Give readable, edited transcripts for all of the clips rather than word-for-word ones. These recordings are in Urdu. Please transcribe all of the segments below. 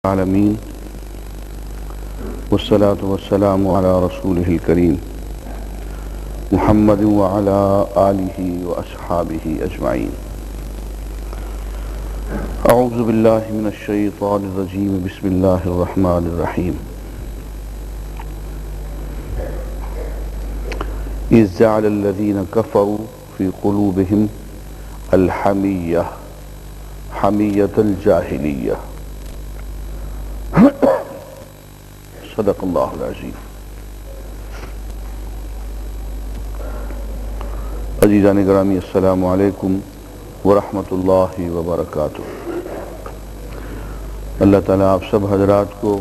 العالمين والصلاة والسلام على رسوله الكريم محمد وعلى آله وأصحابه أجمعين. أعوذ بالله من الشيطان الرجيم. بسم الله الرحمن الرحيم. إذ جعل الذين كفروا في قلوبهم الحمية حمية الجاهلية. صدق اللہ العظیم. عزیزان گرامی، السلام علیکم ورحمۃ اللہ وبرکاتہ. اللہ تعالیٰ آپ سب حضرات کو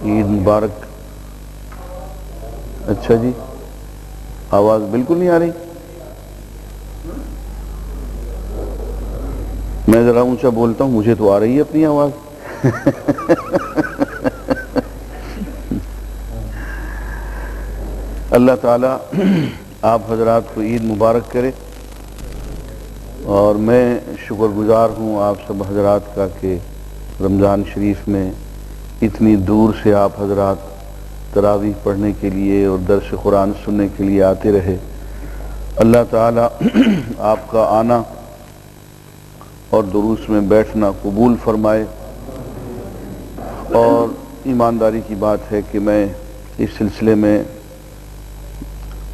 عید مبارک. اچھا جی، آواز بالکل نہیں آ رہی. میں ذرا اونچا بولتا ہوں، مجھے تو آ رہی ہے اپنی آواز. اللہ تعالیٰ آپ حضرات کو عید مبارک کرے، اور میں شکر گزار ہوں آپ سب حضرات کا کہ رمضان شریف میں اتنی دور سے آپ حضرات تراویح پڑھنے کے لیے اور درس قرآن سننے کے لیے آتے رہے. اللہ تعالیٰ آپ کا آنا اور دروس میں بیٹھنا قبول فرمائے. اور ایمانداری کی بات ہے کہ میں اس سلسلے میں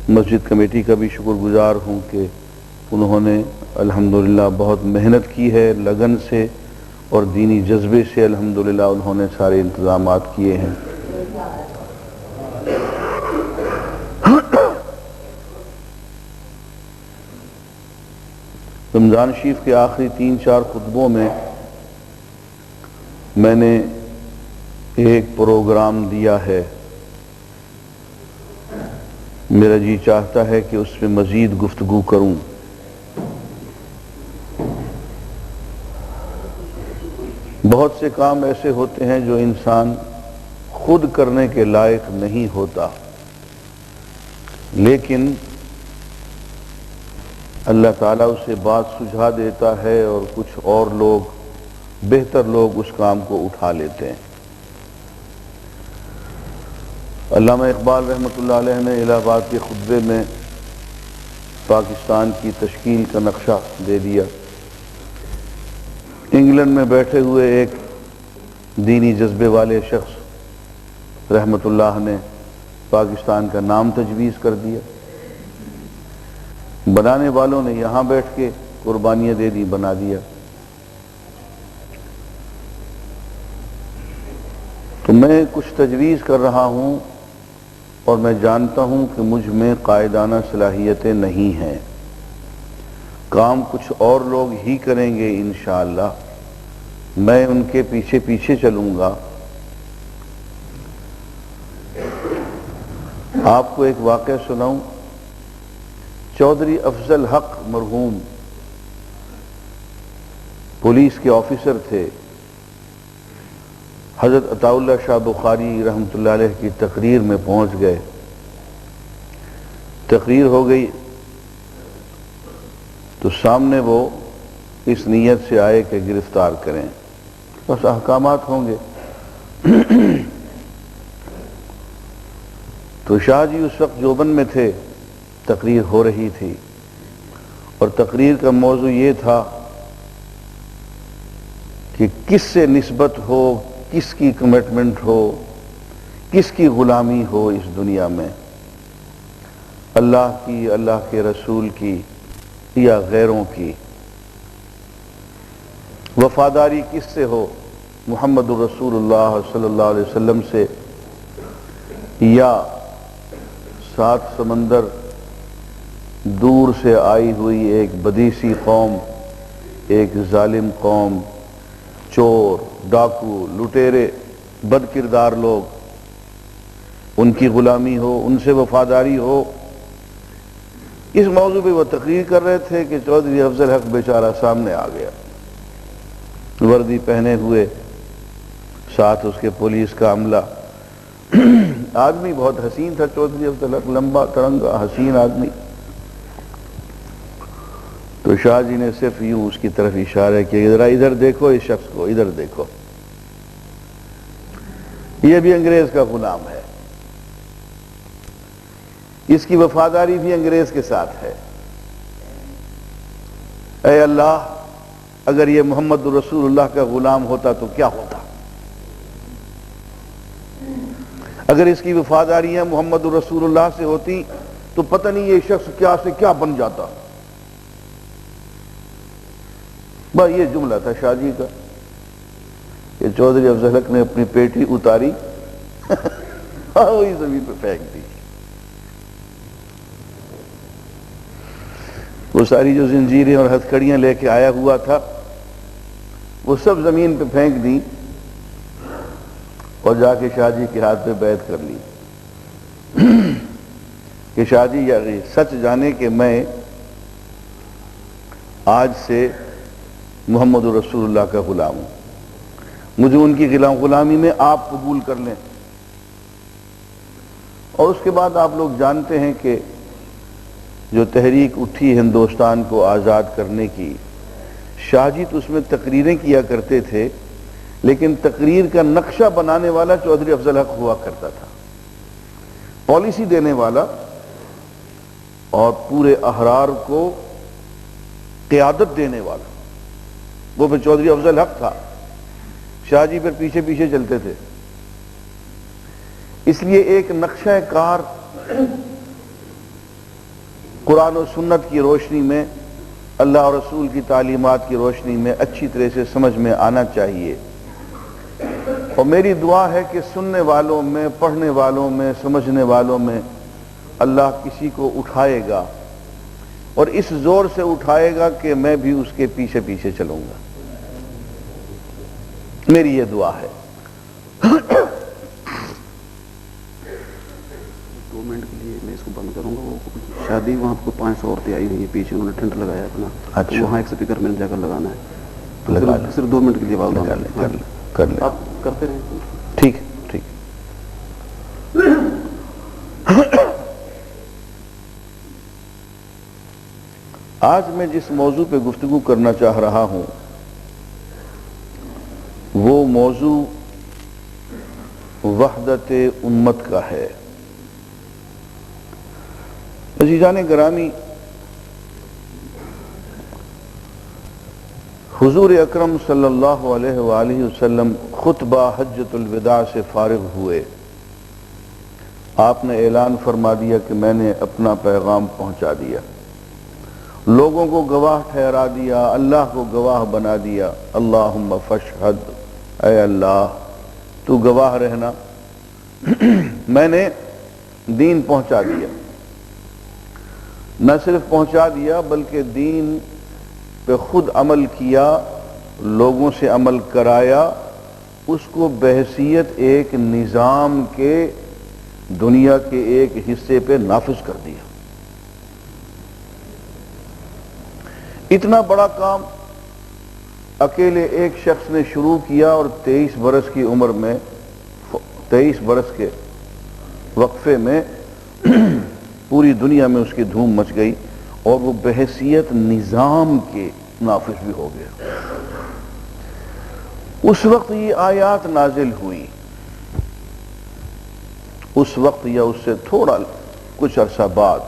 مسجد کمیٹی کا بھی شکر گزار ہوں کہ انہوں نے الحمدللہ بہت محنت کی ہے، لگن سے اور دینی جذبے سے الحمدللہ انہوں نے سارے انتظامات کیے ہیں. رمضان شریف کے آخری 3-4 خطبوں میں نے ایک پروگرام دیا ہے. میرا جی چاہتا ہے کہ اس میں مزید گفتگو کروں. بہت سے کام ایسے ہوتے ہیں جو انسان خود کرنے کے لائق نہیں ہوتا، لیکن اللہ تعالیٰ اسے بات سجھا دیتا ہے اور کچھ اور لوگ، بہتر لوگ اس کام کو اٹھا لیتے ہیں. علامہ اقبال رحمۃ اللہ علیہ نے الہ آباد کے خطبے میں پاکستان کی تشکیل کا نقشہ دے دیا. انگلینڈ میں بیٹھے ہوئے ایک دینی جذبے والے شخص رحمۃ اللہ نے پاکستان کا نام تجویز کر دیا. بنانے والوں نے یہاں بیٹھ کے قربانیاں دے دی، بنا دیا. تو میں کچھ تجویز کر رہا ہوں اور میں جانتا ہوں کہ مجھ میں قائدانہ صلاحیتیں نہیں ہیں. کام کچھ اور لوگ ہی کریں گے انشاءاللہ. میں ان کے پیچھے پیچھے چلوں گا. آپ کو ایک واقعہ سناؤں. چودھری افضل حق مرحوم پولیس کے آفیسر تھے. حضرت عطا اللہ شاہ بخاری رحمۃ اللہ علیہ کی تقریر میں پہنچ گئے. تقریر ہو گئی تو سامنے وہ اس نیت سے آئے کہ گرفتار کریں، بس احکامات ہوں گے. تو شاہ جی اس وقت جوبن میں تھے، تقریر ہو رہی تھی، اور تقریر کا موضوع یہ تھا کہ کس سے نسبت ہو، کس کی کمٹمنٹ ہو، کس کی غلامی ہو اس دنیا میں، اللہ کی، اللہ کے رسول کی یا غیروں کی. وفاداری کس سے ہو، محمد الرسول اللہ صلی اللہ علیہ وسلم سے، یا 7 سمندر دور سے آئی ہوئی ایک بدیسی قوم، ایک ظالم قوم، چور، ڈاکو، لٹیرے، بد کردار لوگ، ان کی غلامی ہو، ان سے وفاداری ہو. اس موضوع پہ وہ تقریر کر رہے تھے کہ چودھری افضل حق بیچارہ سامنے آ گیا، وردی پہنے ہوئے، ساتھ اس کے پولیس کا عملہ. آدمی بہت حسین تھا چودھری افضل حق، لمبا ترنگا حسین آدمی. تو شاہ جی نے صرف یوں اس کی طرف اشارہ کیا، ذرا ادھر دیکھو، اس شخص کو ادھر دیکھو. یہ بھی انگریز کا غلام ہے، اس کی وفاداری بھی انگریز کے ساتھ ہے۔ اے اللہ، اگر یہ محمد رسول اللہ کا غلام ہوتا تو کیا ہوتا؟ اگر اس کی وفاداریاں محمد رسول اللہ سے ہوتی تو پتہ نہیں یہ شخص کیا سے کیا بن جاتا۔ بس یہ جملہ تھا شاہ جی کا کہ چودھری افضل حق نے اپنی پیٹھی اتاری وہی زمین پہ پھینک دی۔ وہ ساری جو زنجیریں اور ہتھکڑیاں لے کے آیا ہوا تھا وہ سب زمین پہ پھینک دی اور جا کے شاہ جی کے ہاتھ پہ بیعت کر لی کہ شاہ جی یہ سچ جانے کہ میں آج سے محمد رسول اللہ کا غلام ہوں، مجھے ان کی غلامی میں آپ قبول کر لیں۔ اور اس کے بعد آپ لوگ جانتے ہیں کہ جو تحریک اٹھی ہندوستان کو آزاد کرنے کی، شاہ جی تو اس میں تقریریں کیا کرتے تھے، لیکن تقریر کا نقشہ بنانے والا چودھری افضل حق ہوا کرتا تھا، پالیسی دینے والا اور پورے احرار کو قیادت دینے والا وہ پھر چودھری افضل حق تھا۔ شاہ جی پھر پیچھے پیچھے چلتے تھے۔ اس لیے ایک نقشہ کار قرآن و سنت کی روشنی میں، اللہ اور رسول کی تعلیمات کی روشنی میں اچھی طرح سے سمجھ میں آنا چاہیے۔ اور میری دعا ہے کہ سننے والوں میں، پڑھنے والوں میں، سمجھنے والوں میں اللہ کسی کو اٹھائے گا اور اس زور سے اٹھائے گا کہ میں بھی اس کے پیچھے پیچھے چلوں گا، میری یہ دعا ہے۔ 2 منٹ کے لیے میں اس کو بند کروں گا۔ وہ شادی وہاں کو 500 عورتیں آئی ہوئی ہیں پیچھے، انہوں نے ٹینٹ لگایا اپنا، اچھا، وہاں ایک سپیکر میں جا کر لگانا ہے، لگا صرف 2 منٹ کے لیے کر لیں، آپ کرتے رہیں۔ ٹھیک ٹھیک۔ آج میں جس موضوع پہ گفتگو کرنا چاہ رہا ہوں وہ موضوع وحدت امت کا ہے۔ عزیزان گرامی، حضور اکرم صلی اللہ علیہ وآلہ وسلم خطبہ حجۃ الوداع سے فارغ ہوئے، آپ نے اعلان فرما دیا کہ میں نے اپنا پیغام پہنچا دیا، لوگوں کو گواہ ٹھہرا دیا، اللہ کو گواہ بنا دیا۔ اللہم فاشہد، اے اللہ تو گواہ رہنا، میں نے دین پہنچا دیا۔ نہ صرف پہنچا دیا بلکہ دین پہ خود عمل کیا، لوگوں سے عمل کرایا، اس کو بحیثیت ایک نظام کے دنیا کے ایک حصے پہ نافذ کر دیا۔ اتنا بڑا کام اکیلے ایک شخص نے شروع کیا اور 23 برس کی عمر میں، 23 برس کے وقفے میں پوری دنیا میں اس کی دھوم مچ گئی اور وہ بحیثیت نظام کے نافذ بھی ہو گیا۔ اس وقت یہ آیات نازل ہوئی، اس وقت یا اس سے تھوڑا کچھ عرصہ بعد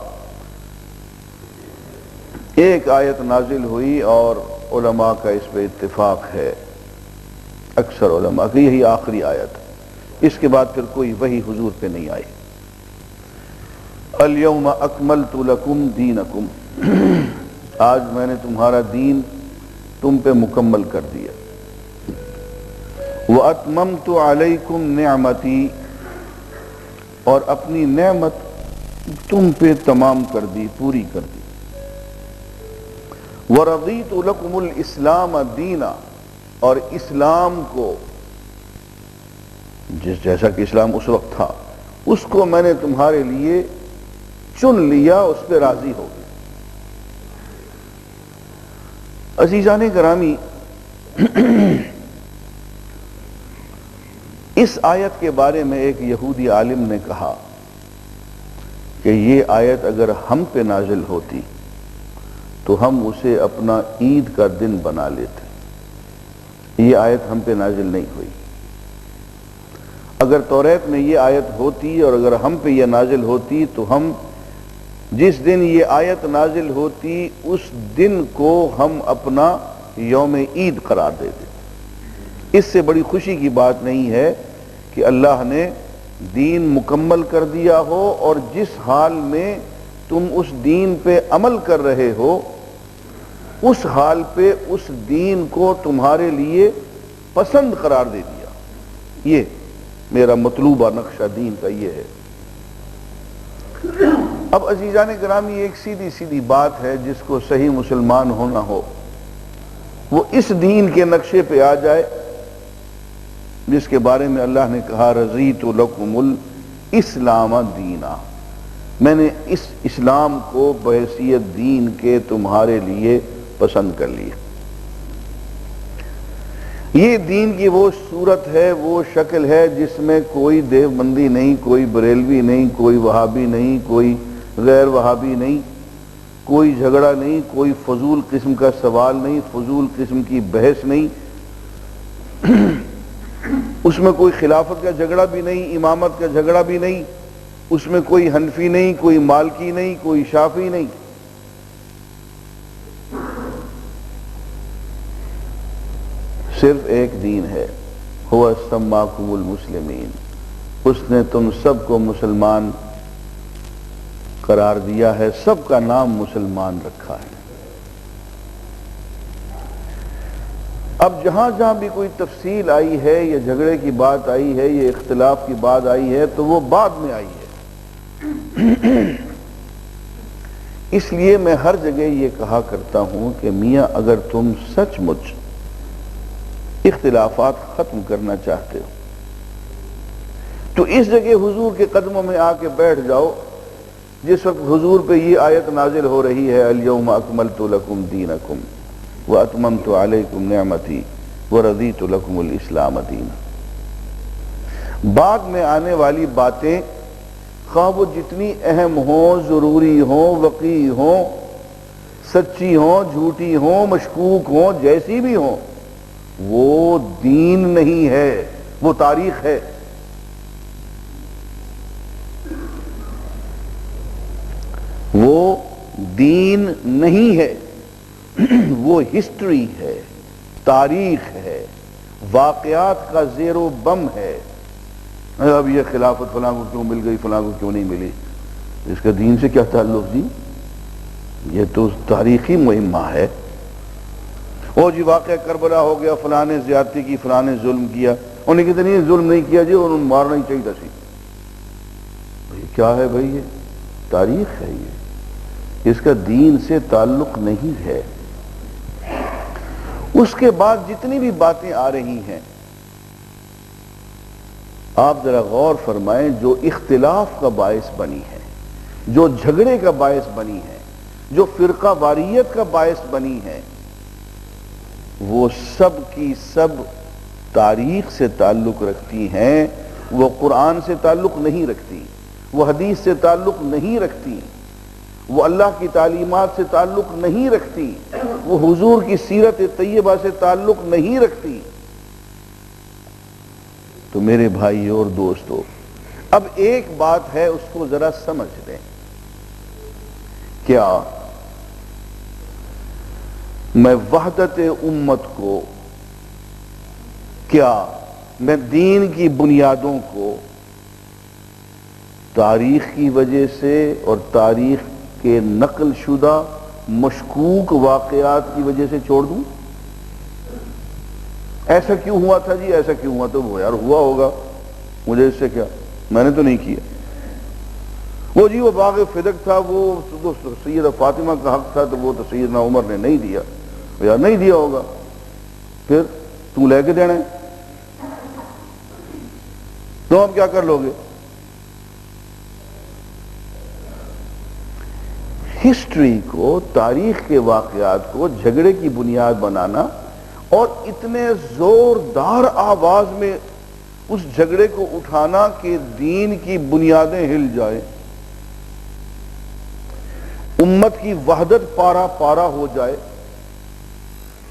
ایک آیت نازل ہوئی اور علماء کا اس پہ اتفاق ہے، اکثر علماء کی یہی آخری آیت ہے، اس کے بعد پھر کوئی وحی حضور پہ نہیں آئی۔ الیوم اکملت لکم دینکم، آج میں نے تمہارا دین تم پہ مکمل کر دیا۔ واتممت علیکم نعمتی، اور اپنی نعمت تم پہ تمام کر دی، پوری کر دی۔ وَرَضِيتُ لَكُمُ الْإِسْلَامَ دِينًا، اور اسلام کو جیسا کہ اسلام اس وقت تھا اس کو میں نے تمہارے لیے چن لیا، اس پہ راضی ہو گیا۔ عزیزان گرامی، اس آیت کے بارے میں ایک یہودی عالم نے کہا کہ یہ آیت اگر ہم پہ نازل ہوتی تو ہم اسے اپنا عید کا دن بنا لیتے۔ یہ آیت ہم پہ نازل نہیں ہوئی۔ اگر توریت میں یہ آیت ہوتی اور اگر ہم پہ یہ نازل ہوتی تو ہم جس دن یہ آیت نازل ہوتی اس دن کو ہم اپنا یوم عید قرار دیتے۔ اس سے بڑی خوشی کی بات نہیں ہے کہ اللہ نے دین مکمل کر دیا ہو اور جس حال میں تم اس دین پہ عمل کر رہے ہو اس حال پہ اس دین کو تمہارے لیے پسند قرار دے دیا۔ یہ میرا مطلوبہ نقشہ دین کا یہ ہے۔ اب عزیزان گرامی ایک سیدھی سیدھی بات ہے جس کو صحیح مسلمان ہونا ہو وہ اس دین کے نقشے پہ آ جائے جس کے بارے میں اللہ نے کہا رضیت لکم الاسلام دینا، میں نے اس اسلام کو بحیثیت دین کے تمہارے لیے پسند کر لیا۔ یہ دین کی وہ صورت ہے، وہ شکل ہے جس میں کوئی دیوبندی نہیں، کوئی بریلوی نہیں، کوئی وہابی نہیں، کوئی غیر وہابی نہیں، کوئی جھگڑا نہیں، کوئی فضول قسم کا سوال نہیں، فضول قسم کی بحث نہیں، اس میں کوئی خلافت کا جھگڑا بھی نہیں، امامت کا جھگڑا بھی نہیں، اس میں کوئی حنفی نہیں، کوئی مالکی نہیں، کوئی شافعی نہیں۔ صرف ایک دین ہے، هو سماکم المسلمین، اس نے تم سب کو مسلمان قرار دیا ہے، سب کا نام مسلمان رکھا ہے۔ اب جہاں جہاں بھی کوئی تفصیل آئی ہے یا جھگڑے کی بات آئی ہے یا اختلاف کی بات آئی ہے تو وہ بعد میں آئی ہے۔ اس لیے میں ہر جگہ یہ کہا کرتا ہوں کہ میاں اگر تم سچ مچ اختلافات ختم کرنا چاہتے ہو تو اس جگہ حضور کے قدموں میں آ کے بیٹھ جاؤ جس وقت حضور پہ یہ آیت نازل ہو رہی ہے الیوم اکملت لکم دینکم واتممت علیکم نعمتی ورضیت لکم الاسلام دینا۔ بعد میں آنے والی باتیں خواہ وہ جتنی اہم ہوں، ضروری ہوں، وقیع ہوں، سچی ہوں، جھوٹی ہوں، مشکوک ہوں، جیسی بھی ہوں، وہ دین نہیں ہے، وہ تاریخ ہے۔ وہ دین نہیں ہے، وہ ہسٹری ہے، تاریخ ہے، واقعات کا زیر و بم ہے۔ اب یہ خلافت فلاں کو کیوں مل گئی، فلاں کو کیوں نہیں ملی، اس کا دین سے کیا تعلق جی؟ یہ تو تاریخی مہمہ ہے۔ وہ جی واقعہ کربلا ہو گیا، فلاں نے زیادتی کی، فلاں نے ظلم کیا، انہیں کہتے نہیں ظلم نہیں کیا جی، انہوں نے مارنا ہی چاہیے تھا سی۔ کیا ہے بھائی؟ یہ تاریخ ہے، یہ اس کا دین سے تعلق نہیں ہے۔ اس کے بعد جتنی بھی باتیں آ رہی ہیں آپ ذرا غور فرمائیں، جو اختلاف کا باعث بنی ہے، جو جھگڑے کا باعث بنی ہے، جو فرقہ واریت کا باعث بنی ہے، وہ سب کی سب تاریخ سے تعلق رکھتی ہیں، وہ قرآن سے تعلق نہیں رکھتی، وہ حدیث سے تعلق نہیں رکھتی، وہ اللہ کی تعلیمات سے تعلق نہیں رکھتی، وہ حضور کی سیرت طیبہ سے تعلق نہیں رکھتی۔ تو میرے بھائی اور دوستو، اب ایک بات ہے اس کو ذرا سمجھ لیں، کیا میں وحدت امت کو، کیا میں دین کی بنیادوں کو تاریخ کی وجہ سے اور تاریخ کے نقل شدہ مشکوک واقعات کی وجہ سے چھوڑ دوں؟ ایسا کیوں ہوا تھا جی، ایسا کیوں ہوا؟ تو وہ یار ہوا ہوگا، مجھے اس سے کیا، میں نے تو نہیں کیا۔ وہ جی وہ باغ فدق تھا، وہ سیدہ فاطمہ کا حق تھا تو وہ تو سیدنا عمر نے نہیں دیا، یار نہیں دیا ہوگا، پھر تو لے کے دینا ہے تو اب کیا کر لو گے؟ ہسٹری کو، تاریخ کے واقعات کو جھگڑے کی بنیاد بنانا اور اتنے زوردار آواز میں اس جھگڑے کو اٹھانا کہ دین کی بنیادیں ہل جائیں، امت کی وحدت پارا پارا ہو جائے،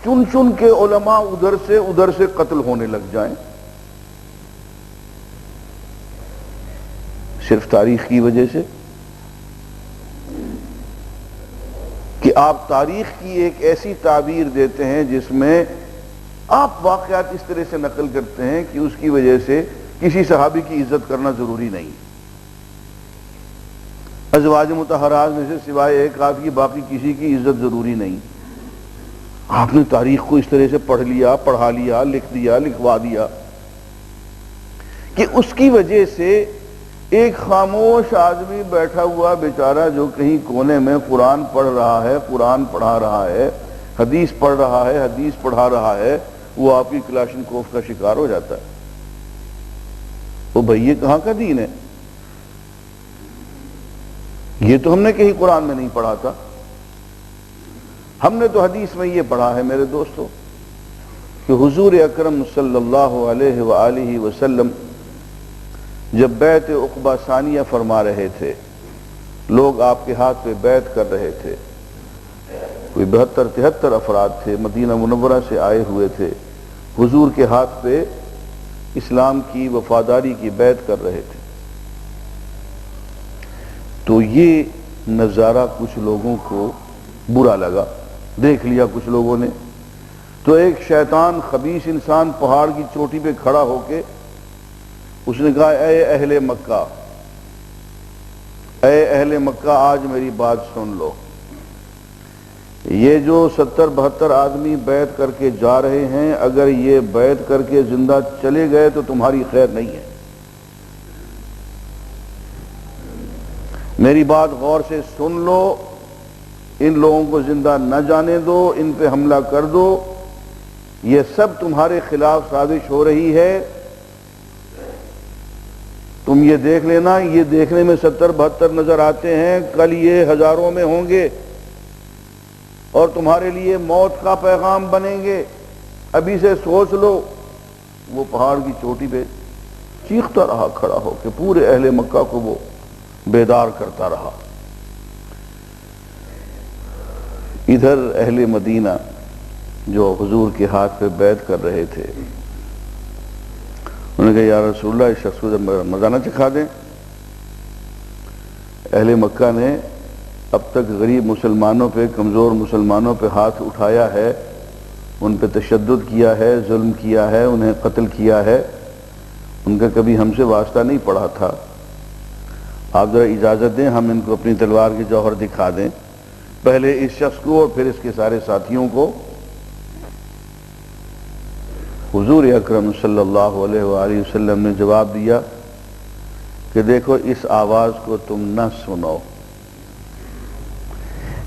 چن چن کے علماء ادھر سے قتل ہونے لگ جائیں، صرف تاریخ کی وجہ سے کہ آپ تاریخ کی ایک ایسی تعبیر دیتے ہیں جس میں آپ واقعات اس طرح سے نقل کرتے ہیں کہ اس کی وجہ سے کسی صحابی کی عزت کرنا ضروری نہیں. ازواج مطہرات میں سے سوائے ایک آدھ کی باقی کسی کی عزت ضروری نہیں. آپ نے تاریخ کو اس طرح سے پڑھ لیا، پڑھا لیا، لکھ دیا، لکھوا دیا کہ اس کی وجہ سے ایک خاموش آدمی بیٹھا ہوا بیچارہ جو کہیں کونے میں قرآن پڑھ رہا ہے، قرآن پڑھا رہا ہے، حدیث پڑھ رہا ہے، حدیث پڑھا رہا ہے، وہ آپ کی کلاشنکوف کا شکار ہو جاتا ہے. وہ بھائی یہ کہاں کا دین ہے؟ یہ تو ہم نے کہیں قرآن میں نہیں پڑھا تھا. ہم نے تو حدیث میں یہ پڑھا ہے میرے دوستو کہ حضور اکرم صلی اللہ علیہ وآلہ وسلم جب بیعت عقبہ ثانیہ فرما رہے تھے، لوگ آپ کے ہاتھ پہ بیعت کر رہے تھے، کوئی 72-73 افراد تھے، مدینہ منورہ سے آئے ہوئے تھے، حضور کے ہاتھ پہ اسلام کی وفاداری کی بیعت کر رہے تھے. تو یہ نظارہ کچھ لوگوں کو برا لگا، دیکھ لیا کچھ لوگوں نے. تو ایک شیطان خبیث انسان پہاڑ کی چوٹی پہ کھڑا ہو کے اس نے کہا اے اہل مکہ، اے اہل مکہ، آج میری بات سن لو. یہ جو 70-72 آدمی بیعت کر کے جا رہے ہیں، اگر یہ بیعت کر کے زندہ چلے گئے تو تمہاری خیر نہیں ہے. میری بات غور سے سن لو، ان لوگوں کو زندہ نہ جانے دو، ان پہ حملہ کر دو، یہ سب تمہارے خلاف سازش ہو رہی ہے. تم یہ دیکھ لینا، یہ دیکھنے میں 70-72 نظر آتے ہیں، کل یہ ہزاروں میں ہوں گے اور تمہارے لیے موت کا پیغام بنیں گے. ابھی سے سوچ لو. وہ پہاڑ کی چوٹی پہ چیختا رہا کھڑا ہو کہ پورے اہل مکہ کو وہ بیدار کرتا رہا. ادھر اہل مدینہ جو حضور کے ہاتھ پہ بیعت کر رہے تھے، انہوں نے کہا یا رسول اللہ اس شخص کو مزہ نہ چکھا دیں. اہل مکہ نے اب تک غریب مسلمانوں پہ، کمزور مسلمانوں پہ ہاتھ اٹھایا ہے، ان پہ تشدد کیا ہے، ظلم کیا ہے، انہیں قتل کیا ہے. ان کا کبھی ہم سے واسطہ نہیں پڑا تھا. آپ ذرا اجازت دیں ہم ان کو اپنی تلوار کے جوہر دکھا دیں، پہلے اس شخص کو اور پھر اس کے سارے ساتھیوں کو. حضور اکرم صلی اللہ علیہ وآلہ وسلم نے جواب دیا کہ دیکھو اس آواز کو تم نہ سنو،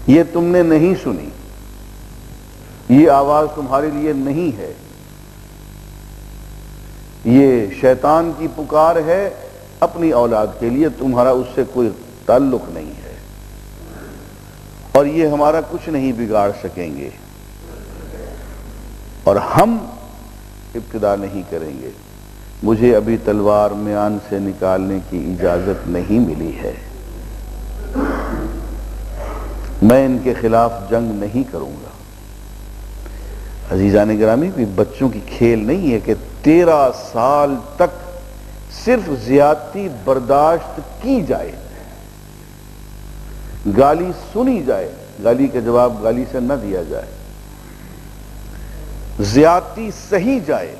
یہ تم نے نہیں سنی، یہ آواز تمہارے لیے نہیں ہے، یہ شیطان کی پکار ہے اپنی اولاد کے لیے، تمہارا اس سے کوئی تعلق نہیں ہے اور یہ ہمارا کچھ نہیں بگاڑ سکیں گے اور ہم ابتدا نہیں کریں گے. مجھے ابھی تلوار میان سے نکالنے کی اجازت نہیں ملی ہے، میں ان کے خلاف جنگ نہیں کروں گا. عزیزان گرامی، کوئی بچوں کی کھیل نہیں ہے کہ 13 سال تک صرف زیادتی برداشت کی جائے، گالی سنی جائے، گالی کا جواب گالی سے نہ دیا جائے، زیادتی سہی جائے.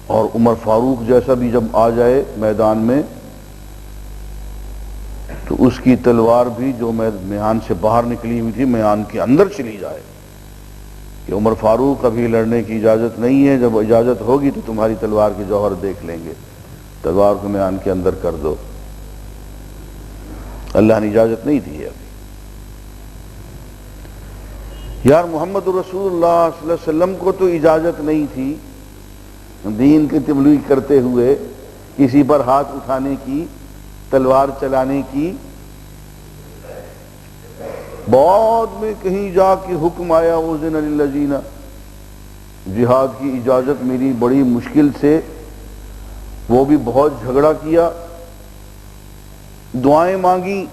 اور عمر فاروق جیسا بھی جب آ جائے میدان میں تو اس کی تلوار بھی جو میان سے باہر نکلی ہوئی تھی میان کے اندر چلی جائے کہ عمر فاروق ابھی لڑنے کی اجازت نہیں ہے، جب اجازت ہوگی تو تمہاری تلوار کے جوہر دیکھ لیں گے، تلوار کو میان کے اندر کر دو. اللہ نے اجازت نہیں دی ہے ابھی. یار محمد رسول اللہ صلی اللہ علیہ وسلم کو تو اجازت نہیں تھی دین کی تبلیغ کرتے ہوئے کسی پر ہاتھ اٹھانے کی، تلوار چلانے کی. بعد میں کہیں جا کے حکم آیا اذن للذین، جہاد کی اجازت ملی بڑی مشکل سے، وہ بھی بہت جھگڑا کیا، دعائیں مانگی.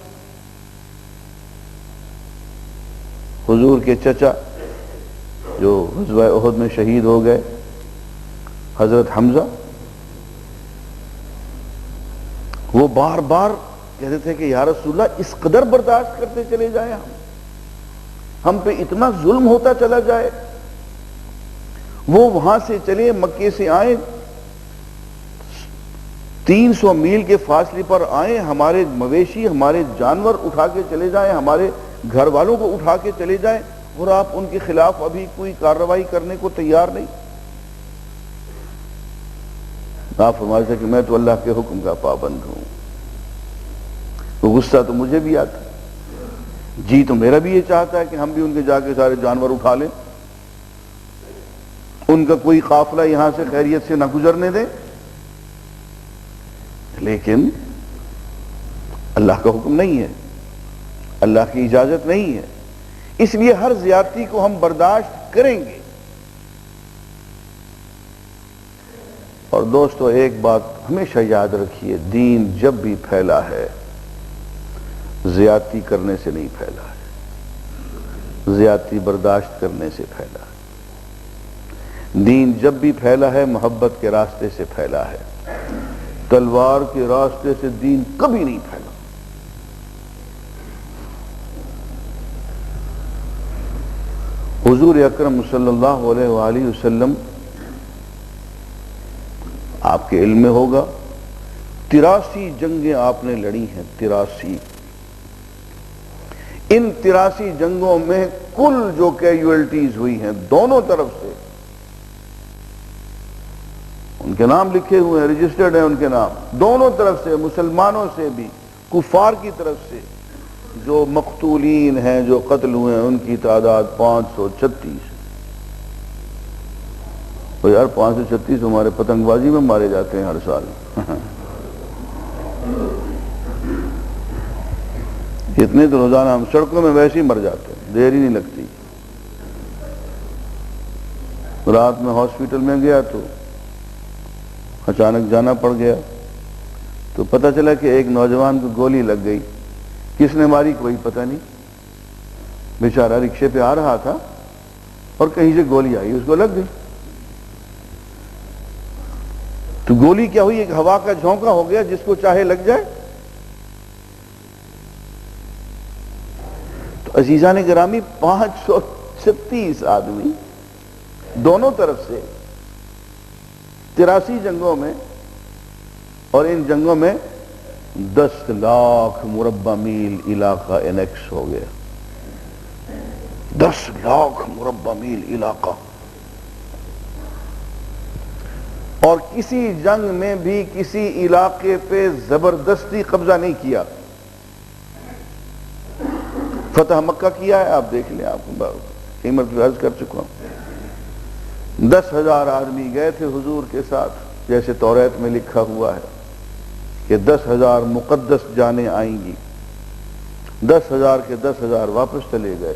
حضور کے چچا جو غزوہ احد میں شہید ہو گئے، حضرت حمزہ، وہ بار بار کہتے تھے کہ یا رسول اللہ اس قدر برداشت کرتے چلے جائیں ہم پہ اتنا ظلم ہوتا چلا جائے. وہ وہاں سے چلے، مکے سے آئیں، 300 میل کے فاصلے پر آئیں، ہمارے مویشی ہمارے جانور اٹھا کے چلے جائیں، ہمارے گھر والوں کو اٹھا کے چلے جائیں، اور آپ ان کے خلاف ابھی کوئی کارروائی کرنے کو تیار نہیں. آپ فرماتے ہیں کہ میں تو اللہ کے حکم کا پابند ہوں. وہ غصہ تو مجھے بھی آتا، جی تو میرا بھی یہ چاہتا ہے کہ ہم بھی ان کے جا کے سارے جانور اٹھا لیں، ان کا کوئی قافلہ یہاں سے خیریت سے نہ گزرنے دیں، لیکن اللہ کا حکم نہیں ہے، اللہ کی اجازت نہیں ہے. اس لیے ہر زیادتی کو ہم برداشت کریں گے. اور دوستو ایک بات ہمیشہ یاد رکھیے، دین جب بھی پھیلا ہے زیادتی کرنے سے نہیں پھیلا ہے، زیادتی برداشت کرنے سے پھیلا ہے. دین جب بھی پھیلا ہے محبت کے راستے سے پھیلا ہے، تلوار کے راستے سے دین کبھی نہیں پھیلا. حضور اکرم صلی اللہ علیہ وآلہ وسلم، آپ کے علم میں ہوگا 83 جنگیں آپ نے لڑی ہیں. 83. ان 83 جنگوں میں کل جو کیجویلٹیز ہوئی ہیں دونوں طرف سے، ان کے نام لکھے ہوئے ہیں، رجسٹرڈ ہیں ان کے نام، دونوں طرف سے، مسلمانوں سے بھی کفار کی طرف سے جو مقتولین ہیں، جو قتل ہوئے ہیں، ان کی تعداد 536. تو یار 536 ہمارے پتنگ بازی میں مارے جاتے ہیں ہر سال. اتنے تو روزانہ ہم سڑکوں میں ویسے ہی مر جاتے ہیں، دیر ہی نہیں لگتی. رات میں ہاسپٹل میں گیا تو اچانک جانا پڑ گیا، تو پتہ چلا کہ ایک نوجوان کو گولی لگ گئی. کس نے ماری کوئی پتہ نہیں، بیچارہ رکشے پہ آ رہا تھا اور کہیں سے گولی آئی، اس کو لگ گئی. تو گولی کیا ہوئی؟ ایک ہوا کا جھونکا ہو گیا، جس کو چاہے لگ جائے. تو عزیزان گرامی 536 آدمی دونوں طرف سے 83 جنگوں میں، اور ان جنگوں میں 10 لاکھ مربع میل علاقہ انیکس ہو گیا. 10 لاکھ مربع میل علاقہ. اور کسی جنگ میں بھی کسی علاقے پہ زبردستی قبضہ نہیں کیا. فتح مکہ کیا ہے، آپ دیکھ لیں، آپ کو قیمت عرض کر چکا ہوں. 10,000 آدمی گئے تھے حضور کے ساتھ، جیسے توریت میں لکھا ہوا ہے کہ 10,000 مقدس جانیں آئیں گی. 10,000 کے 10,000 واپس چلے گئے.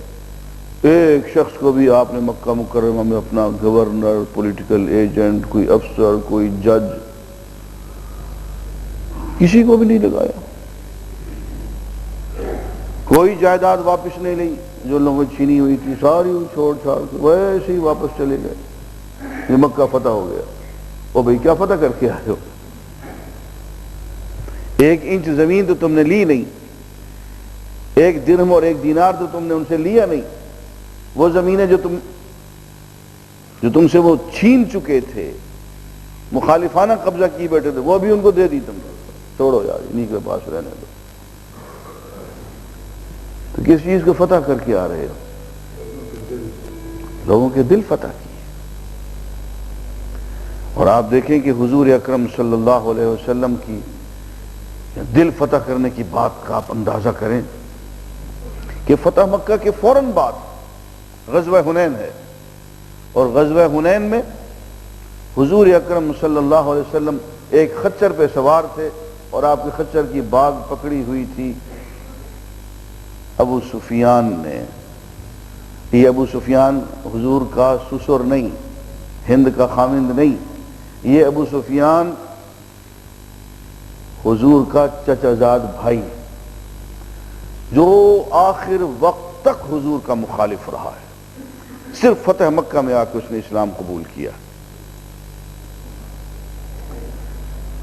ایک شخص کو بھی آپ نے مکہ مکرمہ میں اپنا گورنر، پولیٹیکل ایجنٹ، کوئی افسر، کوئی جج، کسی کو بھی نہیں لگایا. کوئی جائیداد واپس نہیں لی، جو لوگوں نے چھینی ہوئی تھی ساری چھوڑ چھاڑ کے ویسے ہی واپس چلے گئے. یہ مکہ فتح ہو گیا. او بھئی کیا فتح کر کے آئے ہو؟ 1 انچ زمین تو تم نے لی نہیں، 1 درہم اور 1 دینار تو تم نے ان سے لیا نہیں. وہ زمینیں جو تم سے وہ چھین چکے تھے، مخالفانہ قبضہ کی بیٹھے تھے، وہ بھی ان کو دے دی تم نے. چھوڑو یار، انہی کے پاس رہنے دو. تو کس چیز کو فتح کر کے آ رہے ہو؟ لوگوں کے دل فتح کیے. اور آپ دیکھیں کہ حضور اکرم صلی اللہ علیہ وسلم کی دل فتح کرنے کی بات کا آپ اندازہ کریں کہ فتح مکہ کے فوراً بعد غزوہ حنین ہے، اور غزوہ حنین میں حضور اکرم صلی اللہ علیہ وسلم ایک خچر پہ سوار تھے، اور آپ کے خچر کی باگ پکڑی ہوئی تھی ابو سفیان نے. یہ ابو سفیان حضور کا سسر نہیں، ہند کا خاوند نہیں، یہ ابو سفیان حضور کا چچا زاد بھائی، جو آخر وقت تک حضور کا مخالف رہا ہے. صرف فتح مکہ میں آ کے اس نے اسلام قبول کیا.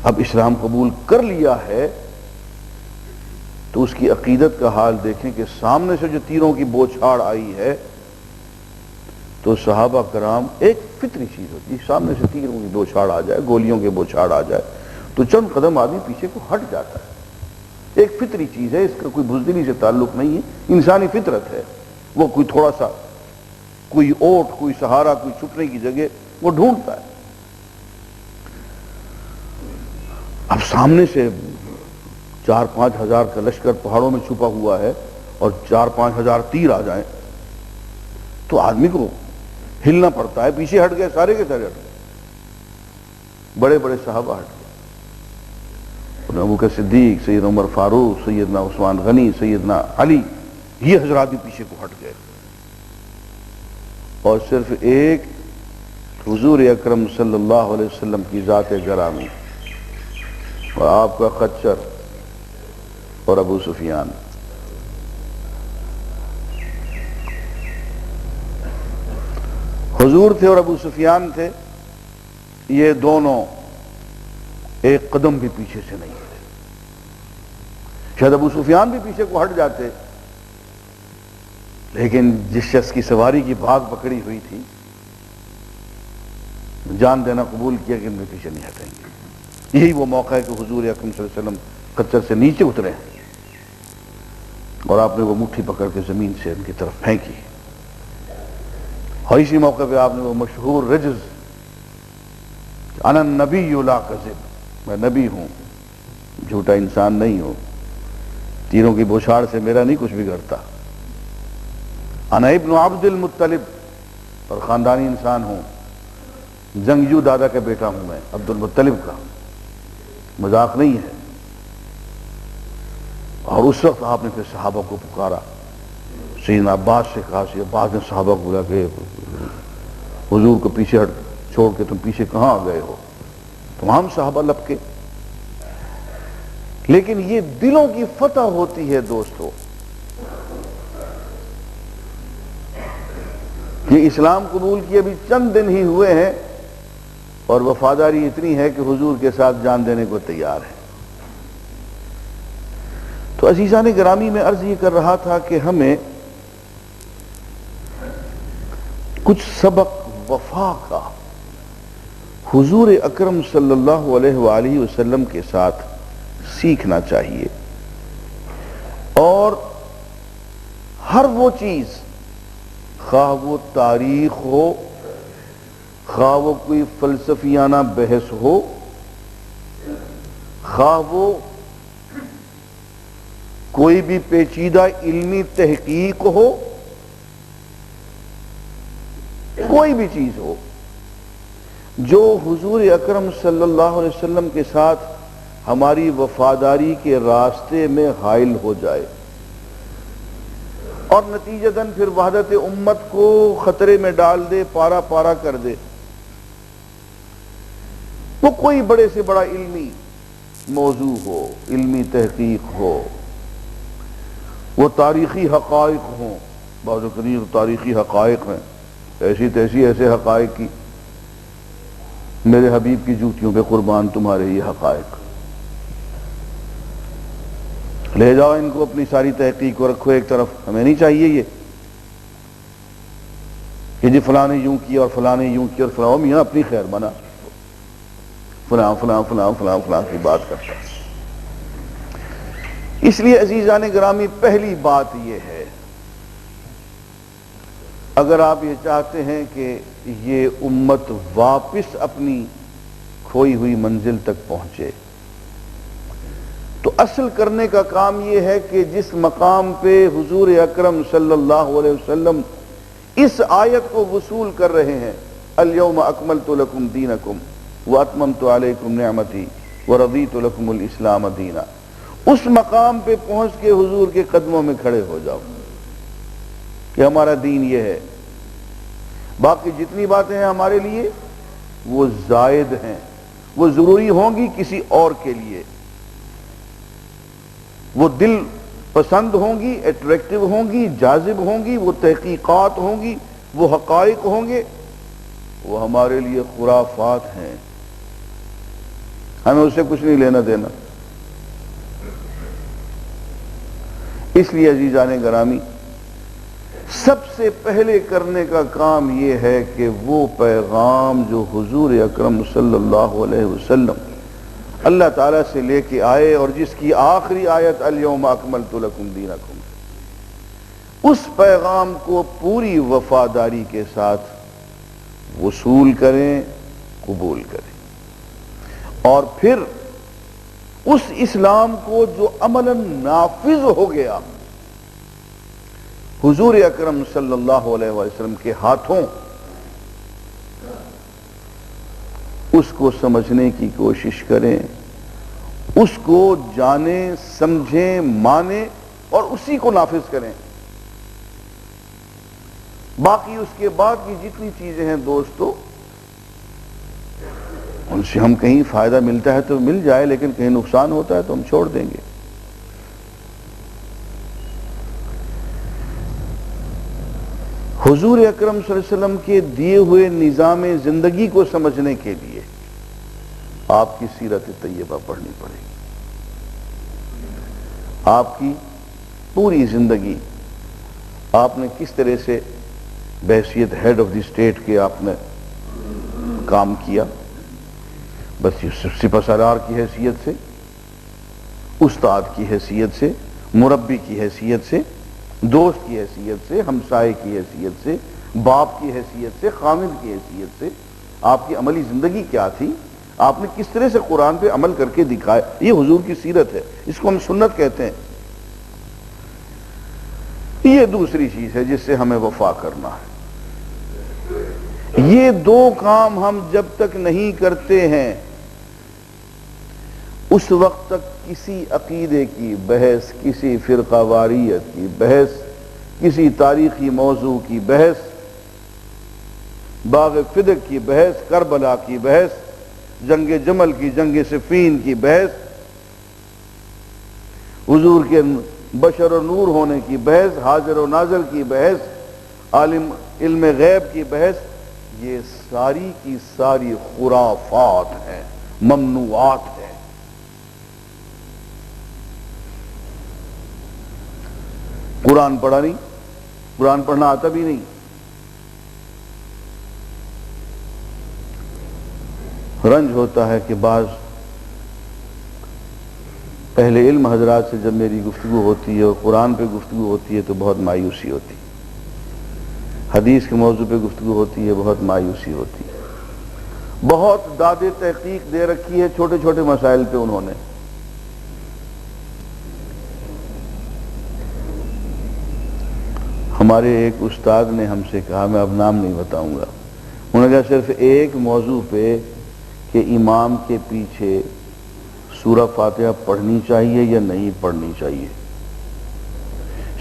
اب اسلام قبول کر لیا ہے تو اس کی عقیدت کا حال دیکھیں کہ سامنے سے جو تیروں کی بوچھاڑ آئی ہے تو صحابہ کرام، ایک فطری چیز ہوتی ہے، سامنے سے تیروں کی بوچھاڑ آ جائے، گولیوں کی بوچھاڑ آ جائے تو چند قدم آدمی پیچھے کو ہٹ جاتا ہے، ایک فطری چیز ہے، اس کا کوئی بزدلی سے تعلق نہیں ہے، انسانی فطرت ہے، وہ کوئی تھوڑا سا کوئی اوٹ، کوئی سہارا، کوئی چھپنے کی جگہ وہ ڈھونڈتا ہے۔ اب سامنے سے 4-5 ہزار کا لشکر پہاڑوں میں چھپا ہوا ہے اور 4-5 ہزار تیر آ جائیں تو آدمی کو ہلنا پڑتا ہے، پیچھے ہٹ گئے، سارے کے سارے ہٹ گئے، بڑے بڑے صحابہ ہٹ گئے، ابو بکر صدیق، سیدنا عمر فاروق، سیدنا عثمان غنی، سیدنا علی، یہ حضرات بھی پیچھے کو ہٹ گئے، اور صرف ایک حضور اکرم صلی اللہ علیہ وسلم کی ذات گرامی اور آپ کا خچر اور ابو سفیان، حضور تھے اور ابو سفیان تھے، یہ دونوں ایک قدم بھی پیچھے سے نہیں تھے۔ شاید ابو سفیان بھی پیچھے کو ہٹ جاتے، لیکن جس شخص کی سواری کی بھاگ پکڑی ہوئی تھی، جان دینا قبول کیا کہ ان میں پیچھے نہیں ہٹیں گے۔ یہی وہ موقع ہے کہ حضور اکرم صلی اللہ علیہ وسلم خچر سے نیچے اترے اور آپ نے وہ مٹھی پکڑ کے زمین سے ان کی طرف پھینکی، اور اسی موقع پہ آپ نے وہ مشہور رجز انا النبی لا کذب، میں نبی ہوں، جھوٹا انسان نہیں ہوں، تیروں کی بوچھاڑ سے میرا نہیں کچھ بگڑتا، انا ابن عبد المطلب، اور خاندانی انسان ہوں، جنگجو دادا کا بیٹا ہوں میں، عبد المطلب کا، مذاق نہیں ہے۔ اور اس وقت آپ نے پھر صحابہ کو پکارا، سیدنا عباس سے کہا، سیدنا عباس نے صحابہ کو بولا کہ حضور کو پیچھے ہٹ چھوڑ کے تم پیچھے کہاں آ گئے ہو؟ تمام صحابہ لپکے۔ لیکن یہ دلوں کی فتح ہوتی ہے دوستو، یہ اسلام قبول کیے ابھی چند دن ہی ہوئے ہیں اور وفاداری اتنی ہے کہ حضور کے ساتھ جان دینے کو تیار ہے۔ تو عزیزان گرامی، میں عرض یہ کر رہا تھا کہ ہمیں کچھ سبق وفا کا حضور اکرم صلی اللہ علیہ وآلہ وسلم کے ساتھ سیکھنا چاہیے، اور ہر وہ چیز، خواہ وہ تاریخ ہو، خواہ وہ کوئی فلسفیانہ بحث ہو، خواہ وہ کوئی بھی پیچیدہ علمی تحقیق ہو، کوئی بھی چیز ہو، جو حضور اکرم صلی اللہ علیہ وسلم کے ساتھ ہماری وفاداری کے راستے میں حائل ہو جائے اور نتیجتاً پھر وحدت امت کو خطرے میں ڈال دے، پارا پارا کر دے، وہ کوئی بڑے سے بڑا علمی موضوع ہو، علمی تحقیق ہو، وہ تاریخی حقائق ہوں، بعض اوقات تاریخی حقائق ہیں، ایسی تیسی ایسے حقائق کی، میرے حبیب کی جوتیوں پہ قربان تمہارے یہ حقائق، لے جاؤ ان کو، اپنی ساری تحقیق کو رکھو ایک طرف، ہمیں نہیں چاہیے یہ کہ جی فلاں نے یوں کیا اور فلاں نے یوں کیا اور فلاں میاں اپنی خیر بنا، فلاں فلاں فلاں فلاں فلاں کی بات کرتا ہے۔ اس لیے عزیزان گرامی، پہلی بات یہ ہے، اگر آپ یہ چاہتے ہیں کہ یہ امت واپس اپنی کھوئی ہوئی منزل تک پہنچے، تو اصل کرنے کا کام یہ ہے کہ جس مقام پہ حضور اکرم صلی اللہ علیہ وسلم اس آیت کو وصول کر رہے ہیں، الیوم اکملت لکم دینکم واتممت علیکم نعمتی ورضیت لکم الاسلام دینا، اس مقام پہ پہنچ کے حضور کے قدموں میں کھڑے ہو جاؤ کہ ہمارا دین یہ ہے، باقی جتنی باتیں ہیں ہمارے لیے وہ زائد ہیں، وہ ضروری ہوں گی کسی اور کے لیے، وہ دل پسند ہوں گی، اٹریکٹیو ہوں گی، جاذب ہوں گی، وہ تحقیقات ہوں گی، وہ حقائق ہوں گے، وہ ہمارے لیے خرافات ہیں، ہمیں اس سے کچھ نہیں لینا دینا۔ اس لیے عزیزان گرامی سب سے پہلے کرنے کا کام یہ ہے کہ وہ پیغام جو حضور اکرم صلی اللہ علیہ وسلم اللہ تعالیٰ سے لے کے آئے اور جس کی آخری آیت الیوم اکملت لکم دینکم، اس پیغام کو پوری وفاداری کے ساتھ وصول کریں، قبول کریں، اور پھر اس اسلام کو جو عملاً نافذ ہو گیا حضور اکرم صلی اللہ علیہ وسلم کے ہاتھوں، اس کو سمجھنے کی کوشش کریں، اس کو جانیں، سمجھیں، مانیں اور اسی کو نافذ کریں۔ باقی اس کے بعد کی جتنی چیزیں ہیں دوستو، ان سے ہم کہیں فائدہ ملتا ہے تو مل جائے، لیکن کہیں نقصان ہوتا ہے تو ہم چھوڑ دیں گے۔ حضور اکرم صلی اللہ علیہ وسلم کے دیے ہوئے نظام زندگی کو سمجھنے کے لیے آپ کی سیرت طیبہ پڑھنی پڑے گی۔ آپ کی پوری زندگی آپ نے کس طرح سے بحیثیت ہیڈ آف دی اسٹیٹ کے آپ نے کام کیا، بس یہ سپہ سالار کی حیثیت سے، استاد کی حیثیت سے، مربی کی حیثیت سے، دوست کی حیثیت سے، ہمسائے کی حیثیت سے، باپ کی حیثیت سے، خامد کی حیثیت سے آپ کی عملی زندگی کیا تھی، آپ نے کس طرح سے قرآن پہ عمل کر کے دکھایا۔ یہ حضور کی سیرت ہے، اس کو ہم سنت کہتے ہیں۔ یہ دوسری چیز ہے جس سے ہمیں وفا کرنا ہے۔ یہ دو کام ہم جب تک نہیں کرتے ہیں اس وقت تک کسی عقیدے کی بحث، کسی فرقہ واریت کی بحث، کسی تاریخی موضوع کی بحث، باغ فدق کی بحث، کربلا کی بحث، جنگ جمل کی، جنگ صفین کی بحث، حضور کے بشر و نور ہونے کی بحث، حاضر و ناظر کی بحث، عالم علم غیب کی بحث، یہ ساری کی ساری خرافات ہیں، ممنوعات ہیں۔ قرآن پڑھا نہیں، قرآن پڑھنا آتا بھی نہیں، رنج ہوتا ہے کہ بعض اہل علم حضرات سے جب میری گفتگو ہوتی ہے اور قرآن پہ گفتگو ہوتی ہے تو بہت مایوسی ہوتی ہے، حدیث کے موضوع پہ گفتگو ہوتی ہے بہت مایوسی ہوتی ہے۔ بہت داد تحقیق دے رکھی ہے چھوٹے چھوٹے مسائل پہ انہوں نے۔ ہمارے ایک استاد نے ہم سے کہا، میں اب نام نہیں بتاؤں گا، انہوں نے کہا صرف ایک موضوع پہ کہ امام کے پیچھے سورہ فاتحہ پڑھنی چاہیے یا نہیں پڑھنی چاہیے،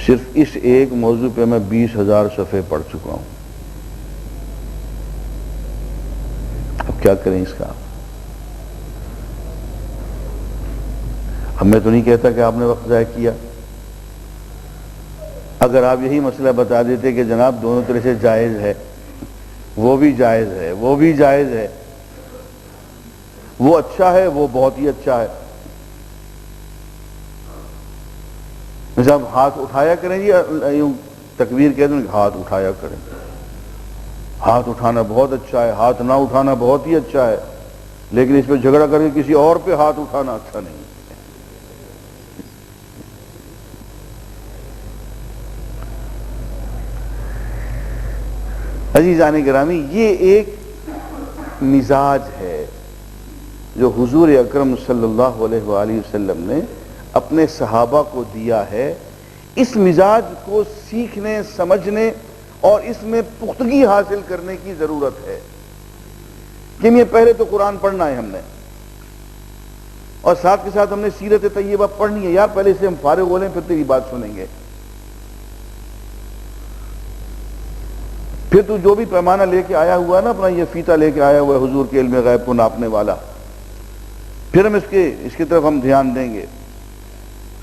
صرف اس ایک موضوع پہ میں 20,000 صفحے پڑھ چکا ہوں۔ اب کیا کریں اس کا؟ اب میں تو نہیں کہتا کہ آپ نے وقت ضائع کیا، اگر آپ یہی مسئلہ بتا دیتے کہ جناب دونوں طرح سے جائز ہے، وہ بھی جائز ہے، وہ بھی جائز ہے، وہ اچھا ہے، وہ بہت ہی اچھا ہے، جیسے آپ ہاتھ اٹھایا کریں جی، یوں تکبیر کہہ دیں، ہاتھ اٹھایا کریں، ہاتھ اٹھانا بہت اچھا ہے، ہاتھ نہ اٹھانا بہت ہی اچھا ہے، لیکن اس پہ جھگڑا کر کے کسی اور پہ ہاتھ اٹھانا اچھا نہیں۔ عزیزان گرامی، یہ ایک مزاج ہے جو حضور اکرم صلی اللہ علیہ وآلہ وسلم نے اپنے صحابہ کو دیا ہے۔ اس مزاج کو سیکھنے، سمجھنے اور اس میں پختگی حاصل کرنے کی ضرورت ہے۔ کہ یہ پہلے تو قرآن پڑھنا ہے ہم نے، اور ساتھ کے ساتھ ہم نے سیرت طیبہ پڑھنی ہے۔ یار پہلے سے ہم فارغ ہو لیں پھر تیری بات سنیں گے، پھر تو جو بھی پیمانہ لے کے آیا ہوا ہے نا، اپنا یہ فیتہ لے کے آیا ہوا ہے حضور کے علم غیب کو ناپنے والا، پھر ہم اس کی طرف ہم دھیان دیں گے۔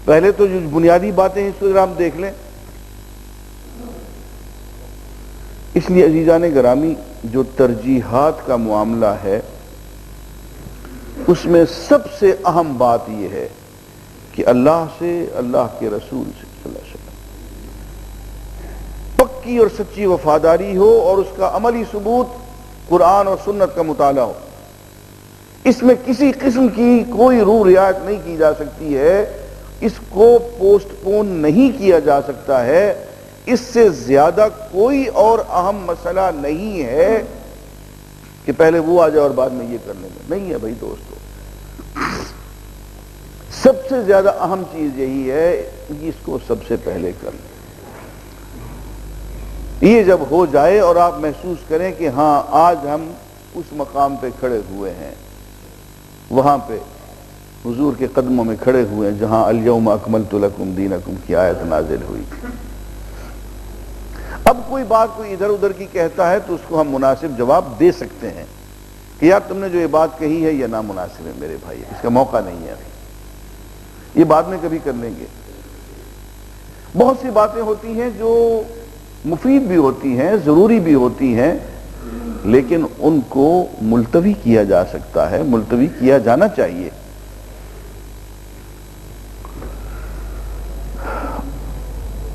پہلے تو جو بنیادی باتیں ہیں اس کو آپ دیکھ لیں۔ اس لیے عزیزان گرامی، جو ترجیحات کا معاملہ ہے اس میں سب سے اہم بات یہ ہے کہ اللہ سے، اللہ کے رسول سے پکی اور سچی وفاداری ہو اور اس کا عملی ثبوت قرآن اور سنت کا مطالعہ ہو. اس میں کسی قسم کی کوئی روح رعایت نہیں کی جا سکتی ہے، اس کو پوسٹ پون نہیں کیا جا سکتا ہے. اس سے زیادہ کوئی اور اہم مسئلہ نہیں ہے کہ پہلے وہ آ جائے اور بعد میں یہ کرنے میں نہیں ہے. بھائی دوستو، سب سے زیادہ اہم چیز یہی ہے کہ اس کو سب سے پہلے کر لیں. یہ جب ہو جائے اور آپ محسوس کریں کہ ہاں آج ہم اس مقام پہ کھڑے ہوئے ہیں، وہاں پہ حضور کے قدموں میں کھڑے ہوئے ہیں جہاں الیوم اکملت لکم دینکم کی آیت نازل ہوئی. اب کوئی بات کوئی ادھر ادھر کی کہتا ہے تو اس کو ہم مناسب جواب دے سکتے ہیں کہ یار تم نے جو یہ بات کہی ہے یہ نامناسب ہے میرے بھائی، اس کا موقع نہیں ہے، یہ بعد میں کبھی کر لیں گے. بہت سی باتیں ہوتی ہیں جو مفید بھی ہوتی ہیں، ضروری بھی ہوتی ہیں، لیکن ان کو ملتوی کیا جا سکتا ہے، ملتوی کیا جانا چاہیے.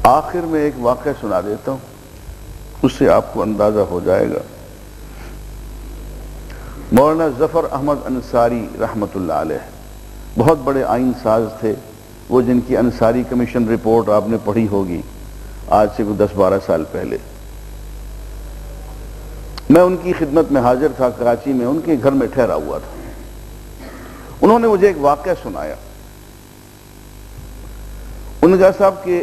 آخر میں ایک واقعہ سنا دیتا ہوں، اس سے آپ کو اندازہ ہو جائے گا. مولانا ظفر احمد انصاری رحمت اللہ علیہ بہت بڑے آئین ساز تھے، وہ جن کی انصاری کمیشن رپورٹ آپ نے پڑھی ہوگی آج سے کوئی 10-12 سال پہلے. میں ان کی خدمت میں حاضر تھا کراچی میں، ان کے گھر میں ٹھہرا ہوا تھا. انہوں نے مجھے ایک واقعہ سنایا. انہوں نے کہا صاحب کہ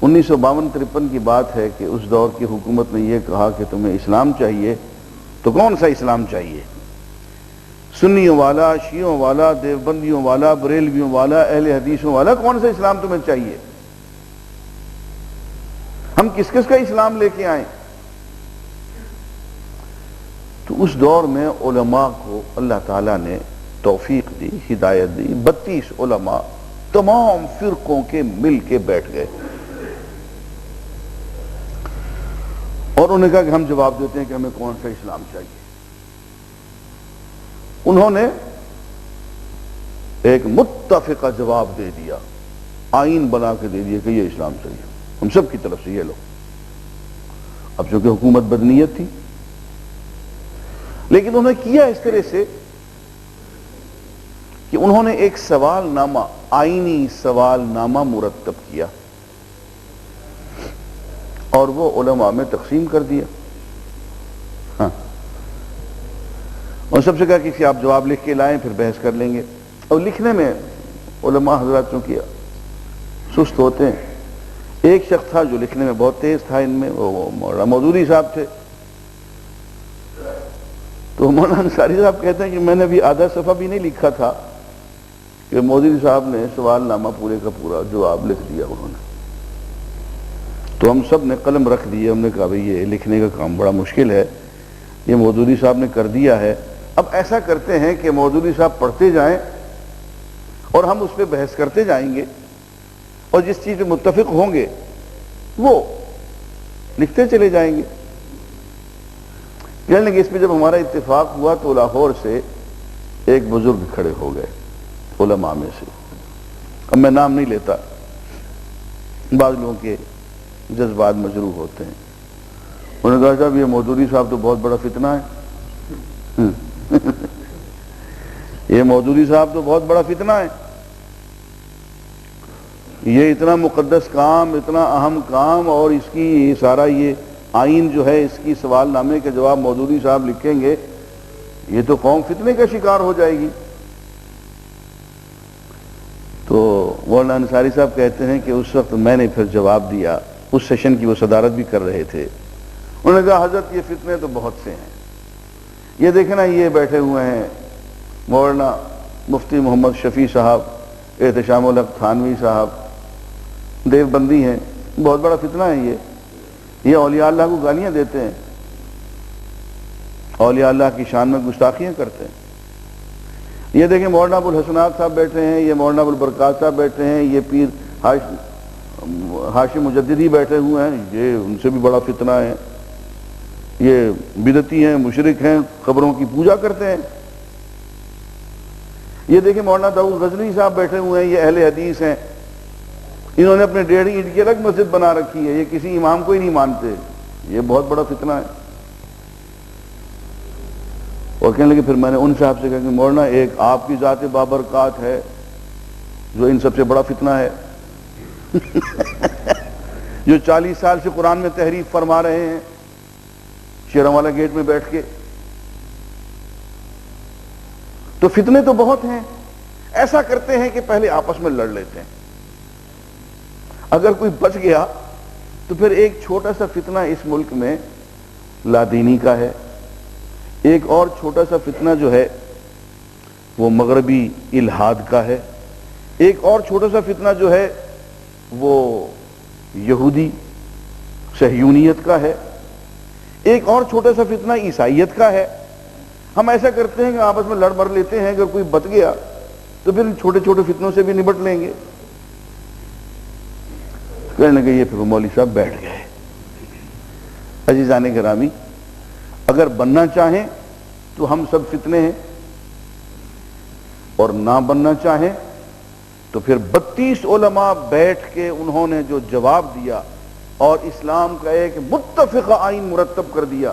1952-53 کی بات ہے کہ اس دور کی حکومت نے یہ کہا کہ تمہیں اسلام چاہیے، تو کون سا اسلام چاہیے؟ سنیوں والا، شیعوں والا، دیوبندیوں والا، بریلویوں والا، اہل حدیثوں والا، کون سا اسلام تمہیں چاہیے؟ ہم کس کس کا اسلام لے کے آئیں؟ تو اس دور میں علماء کو اللہ تعالیٰ نے توفیق دی، ہدایت دی. 32 علماء تمام فرقوں کے مل کے بیٹھ گئے اور انہوں نے کہا کہ ہم جواب دیتے ہیں کہ ہمیں کون سا اسلام چاہیے. انہوں نے ایک متفقہ جواب دے دیا، آئین بنا کے دے دیا کہ یہ اسلام چاہیے ہم سب کی طرف سے، یہ لو. اب چونکہ حکومت بدنیت تھی، لیکن انہوں نے کیا اس طرح سے کہ انہوں نے ایک سوال نامہ، آئینی سوال نامہ مرتب کیا اور وہ علماء میں تقسیم کر دیا. ہاں، اور سب سے کہا کہ آپ جواب لکھ کے لائیں، پھر بحث کر لیں گے. اور لکھنے میں علماء حضرات چونکہ سست ہوتے ہیں، ایک شخص تھا جو لکھنے میں بہت تیز تھا ان میں، وہ مولانا مودودی صاحب تھے. تو مولانا انصاری صاحب کہتے ہیں کہ میں نے ابھی آدھا صفحہ بھی نہیں لکھا تھا کہ مودودی صاحب نے سوال نامہ پورے کا پورا جواب لکھ دیا انہوں نے. تو ہم سب نے قلم رکھ دیے، ہم نے کہا بھئی یہ لکھنے کا کام بڑا مشکل ہے، یہ مودودی صاحب نے کر دیا ہے. اب ایسا کرتے ہیں کہ مودودی صاحب پڑھتے جائیں اور ہم اس پہ بحث کرتے جائیں گے، اور جس چیز پہ متفق ہوں گے وہ لکھتے چلے جائیں گے. کہنے لگے اس پہ جب ہمارا اتفاق ہوا تو لاہور سے ایک بزرگ کھڑے ہو گئے علماء میں سے. اب میں نام نہیں لیتا، بعض لوگوں کے جذبات مجروح ہوتے ہیں. انہوں نے کہا صاحب یہ مودودی صاحب تو بہت بڑا فتنہ ہے. یہ مودودی صاحب تو بہت بڑا فتنہ ہے، یہ اتنا مقدس کام، اتنا اہم کام، اور اس کی سارا یہ آئین جو ہے اس کی سوال نامے کے جواب مودودی صاحب لکھیں گے، یہ تو قوم فتنے کا شکار ہو جائے گی. تو مولانا انصاری صاحب کہتے ہیں کہ اس وقت میں نے پھر جواب دیا، اس سیشن کی وہ صدارت بھی کر رہے تھے. انہوں نے کہا حضرت یہ فتنے تو بہت سے ہیں، یہ دیکھیں نا یہ بیٹھے ہوئے ہیں مولانا مفتی محمد شفیع صاحب، احتشام الحق تھانوی صاحب، دیوبندی ہیں، بہت بڑا فتنہ ہے یہ اولیاء اللہ کو گالیاں دیتے ہیں، اولیاء اللہ کی شان میں گستاخیاں کرتے ہیں. یہ دیکھیں مولانا ابو الحسنات صاحب بیٹھے ہیں، یہ مولانا ابو البرکات صاحب بیٹھے ہیں، یہ پیر ہاشم مجددی بیٹھے ہوئے ہیں، یہ ان سے بھی بڑا فتنہ ہے، یہ بدعتی ہیں، مشرک ہیں، قبروں کی پوجا کرتے ہیں. یہ دیکھیں مولانا داؤد غزنوی صاحب بیٹھے ہوئے ہیں، یہ اہل حدیث ہیں، انہوں نے اپنے 1.5 اینٹ کی الگ مسجد بنا رکھی ہے، یہ کسی امام کو ہی نہیں مانتے، یہ بہت بڑا فتنہ ہے۔ اور کہنے لگے پھر میں نے ان صاحب سے کہا کہ مولانا ایک آپ کی ذات بابرکات ہے جو ان سب سے بڑا فتنہ ہے جو 40 سال سے قرآن میں تحریف فرما رہے ہیں شیروالا گیٹ میں بیٹھ کے۔ تو فتنے تو بہت ہیں، ایسا کرتے ہیں کہ پہلے آپس میں لڑ لیتے ہیں، اگر کوئی بچ گیا تو پھر ایک چھوٹا سا فتنہ اس ملک میں لادینی کا ہے، ایک اور چھوٹا سا فتنہ جو ہے وہ مغربی الہاد کا ہے، ایک اور چھوٹا سا فتنہ جو ہے وہ یہودی صہیونیت کا ہے، ایک اور چھوٹا سا فتنہ عیسائیت کا ہے۔ ہم ایسا کرتے ہیں کہ آپس میں لڑ مر لیتے ہیں، اگر کوئی بچ گیا تو پھر چھوٹے چھوٹے فتنوں سے بھی نبٹ لیں گے۔ کہنے لگے یہ پھر مولوی صاحب بیٹھ گئے۔ عزیزان گرامی، اگر بننا چاہیں تو ہم سب فتنے ہیں، اور نہ بننا چاہیں تو پھر 32 علماء بیٹھ کے انہوں نے جو جواب دیا اور اسلام کا ایک متفق آئین مرتب کر دیا،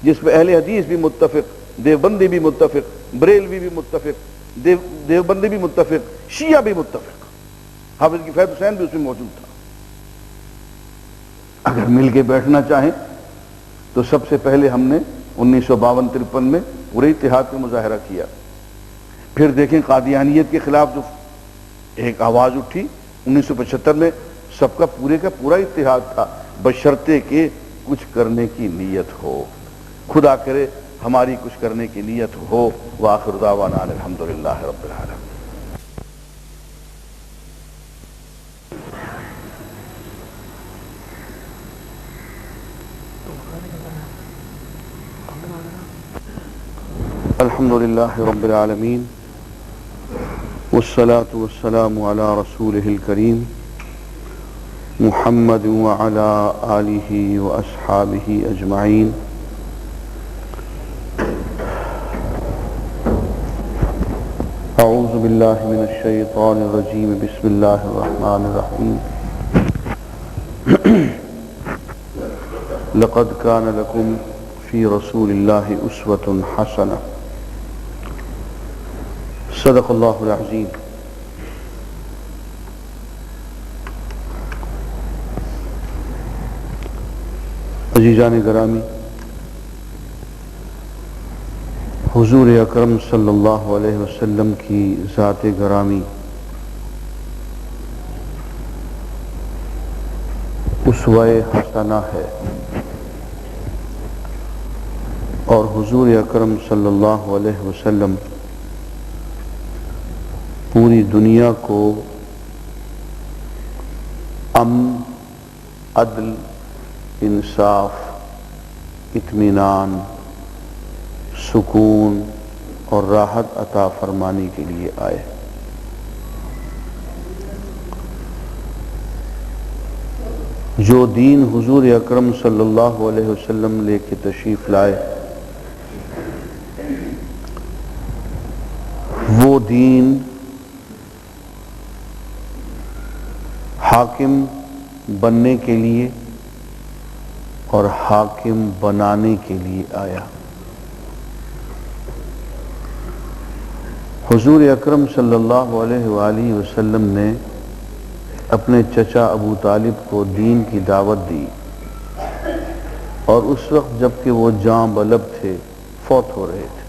جس پہ اہل حدیث بھی متفق، دیوبندی بھی متفق، بریلوی بھی متفق، دیوبندی بھی متفق، شیعہ بھی متفق، حافظ کفایت حسین بھی اس میں موجود تھا۔ اگر مل کے بیٹھنا چاہیں تو سب سے پہلے ہم نے 1952-53 میں پورے اتحاد کا مظاہرہ کیا، پھر دیکھیں قادیانیت کے خلاف جو ایک آواز اٹھی 1975 میں، سب کا پورا اتحاد تھا، بشرطے کہ کچھ کرنے کی نیت ہو، خدا کرے ہماری کچھ کرنے کی نیت ہو۔ وآخر دعوانا الحمدللہ رب العالمین۔ الحمدللہ رب العالمین والصلاة والسلام علی رسولہ الکریم محمد وعلی آلہ واصحابہ اجمعین۔ اعوذ باللہ من الشیطان الرجیم، بسم اللہ الرحمن الرحیم۔ لقد کان لکم فی رسول اللہ اسوۃ حسنہ۔ صدق اللہ العظیم۔ عزیزان گرامی، حضور اکرم صلی اللہ علیہ وسلم کی ذات گرامی اسوہ حسنہ ہے، اور حضور اکرم صلی اللہ علیہ وسلم پوری دنیا کو امن، عدل، انصاف، اطمینان، سکون اور راحت عطا فرمانے کے لیے آئے۔ جو دین حضور اکرم صلی اللہ علیہ وسلم لے کے تشریف لائے، وہ دین حاکم بننے کے لیے اور حاکم بنانے کے لیے آیا۔ حضور اکرم صلی اللہ علیہ وآلہ وسلم نے اپنے چچا ابو طالب کو دین کی دعوت دی، اور اس وقت جب کہ وہ جاں بلب تھے، فوت ہو رہے تھے۔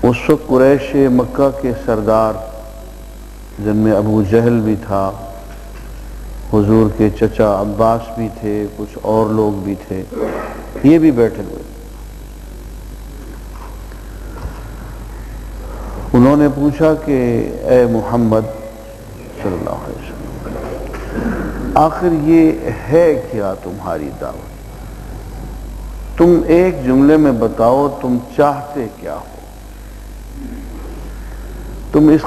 اس وقت قریش مکہ کے سردار، جن میں ابو جہل بھی تھا، حضور کے چچا عباس بھی تھے، کچھ اور لوگ بھی تھے، یہ بھی بیٹھے ہوئے۔ انہوں نے پوچھا کہ اے محمد صلی اللہ علیہ وسلم، آخر یہ ہے کیا تمہاری دعوت؟ تم ایک جملے میں بتاؤ، تم چاہتے کیا ہو؟ تم اس